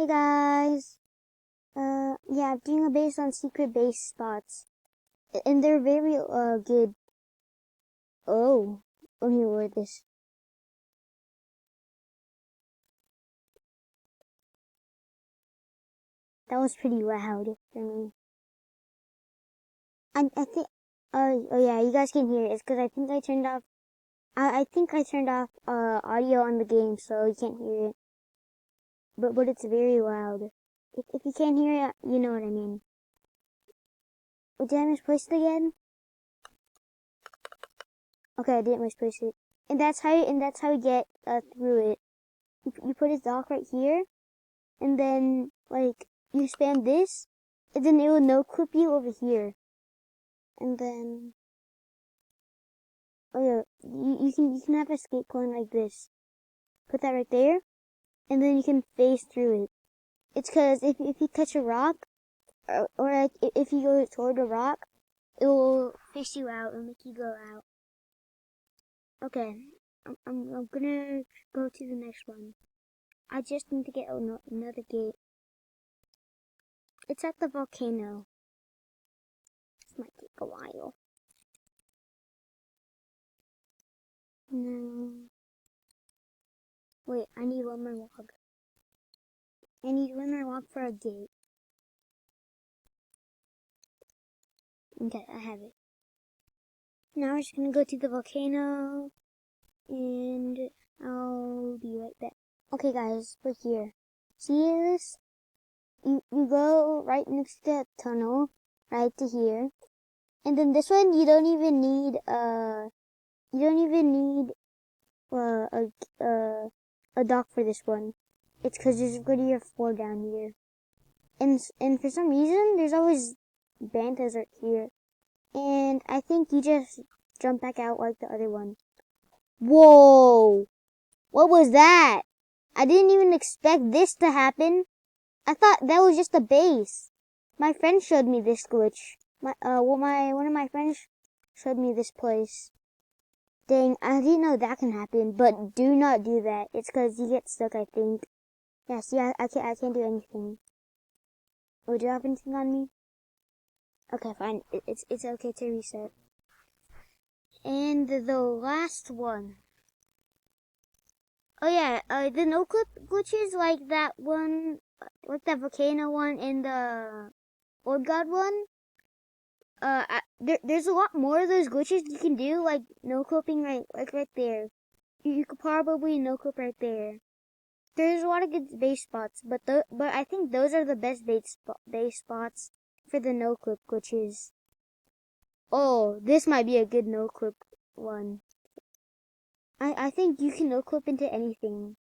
Hey guys! Yeah, I'm doing a base on secret base spots. And they're very, good. Oh, let me word this. That was pretty loud for me. I think, oh yeah, you guys can hear it. It's because I think I turned off, I think I turned off, audio on the game, so you can't hear it. But it's very loud. If you can't hear it, you know what I mean. Oh, did I misplace it again? Okay, I didn't misplace it. And that's how you get, through it. You put his dock right here, and then, like, you spam this, and then it will no-clip you over here. And then, oh yeah, you can have escape point like this. Put that right there, and then you can phase through it. It's cause if you touch a rock, or like, if you go toward a rock, it will fish you out and make you go out. Okay, I'm gonna go to the next one. I just need to get another gate. It's at the volcano. This might take a while. No. Wait, I need one more log. I need one more log for a gate. Okay, I have it. Now we're just gonna go to the volcano, and I'll be right back. Okay guys, we're here. See this? You go right next to that tunnel, right to here. And then this one, you don't even need, a dock for this one. It's cause there's already a floor down here. And for some reason, there's always bantas right here. And I think you just jump back out like the other one. Whoa! What was that? I didn't even expect this to happen. I thought that was just a base. My friend showed me this glitch. One of my friends showed me this place. Dang, I didn't know that can happen, but do not do that. It's cause you get stuck, I think. Yeah, see, I can't do anything. Would you have anything on me? Okay, fine. It's okay to reset. And the last one. Oh yeah, the no-clip glitches like that one, like that volcano one and the old god one. There's a lot more of those glitches you can do, like no-clipping right there. You could probably no-clip right there. There's a lot of good base spots, but I think those are the best base spots for the no-clip glitches. Oh, this might be a good no-clip one. I think you can no-clip into anything.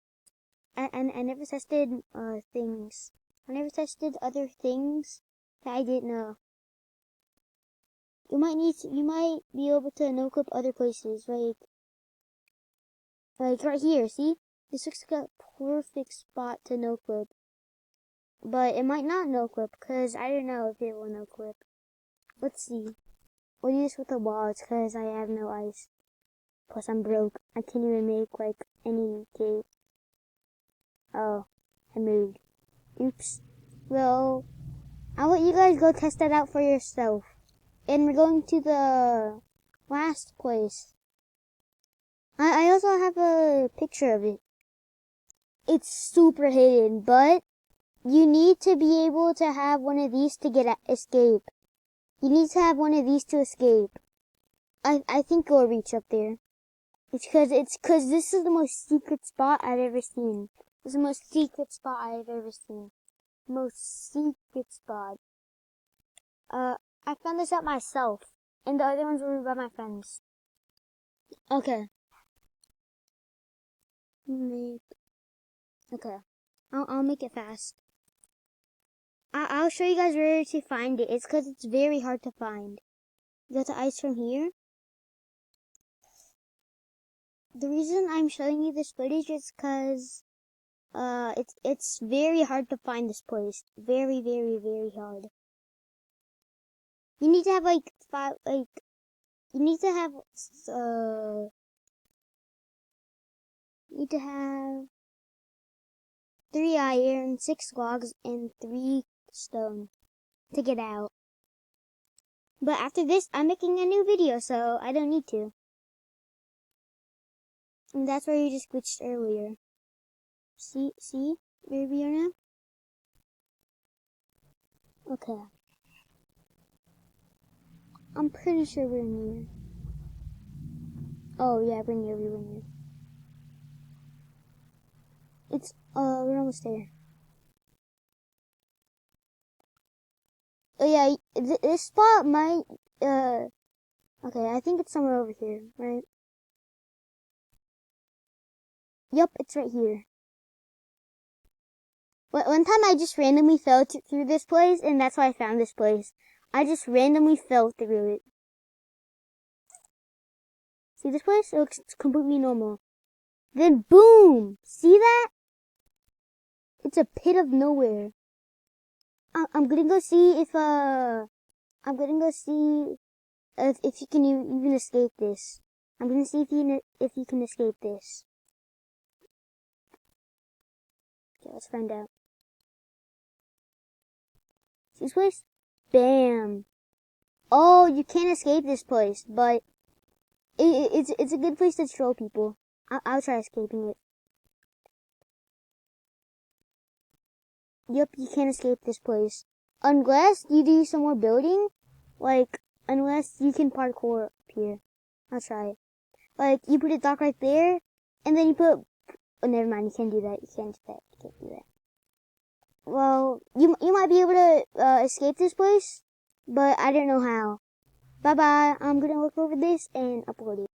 I never tested things. I never tested other things that I didn't know. You might be able to no-clip other places, like right here, see? This looks like a perfect spot to no-clip. But it might not no-clip, cause I don't know if it will no-clip. Let's see. We'll do this with the walls, cause I have no ice. Plus I'm broke. I can't even make, like, any cake. Oh, I moved. Oops. Well, I'll let you guys go test that out for yourself. And we're going to the last place. I also have a picture of it. It's super hidden, but you need to be able to have one of these to escape. You need to have one of these to escape. I think it'll reach up there. It's cause this is the most secret spot I've ever seen. This is the most secret spot I've ever seen. Most secret spot. I found this out myself, and the other ones were by my friends. Okay. Okay. I'll make it fast. I'll show you guys where to find it. It's cause it's very hard to find. You got the ice from here. The reason I'm showing you this footage is cause, it's very hard to find this place. Very, very, very hard. You need to have you need to have, you need to have 3 iron, 6 logs, and 3 stone to get out. But after this, I'm making a new video, so I don't need to. And that's where you just glitched earlier. See where we are now? Okay. I'm pretty sure we're near. Oh yeah, we're near. It's, we're almost there. Oh yeah, this spot might, okay, I think it's somewhere over here, right? Yep, it's right here. One time I just randomly fell through this place, and that's why I found this place. I just randomly fell through it. See this place? It looks completely normal. Then boom! See that? It's a pit of nowhere. I'm gonna go see if, I'm gonna go see if you can even escape this. I'm gonna see if you can escape this. Okay, let's find out. See this place? Bam! Oh, you can't escape this place, but it's a good place to troll people. I'll try escaping it. Yep, you can't escape this place. Unless you do some more building. Like, unless you can parkour up here. I'll try it. Like, you put a dock right there, and then you put... Oh, never mind, you can't do that. You can't do that. Well, you might be able to escape this place, but I don't know how. Bye-bye. I'm gonna look over this and upload it.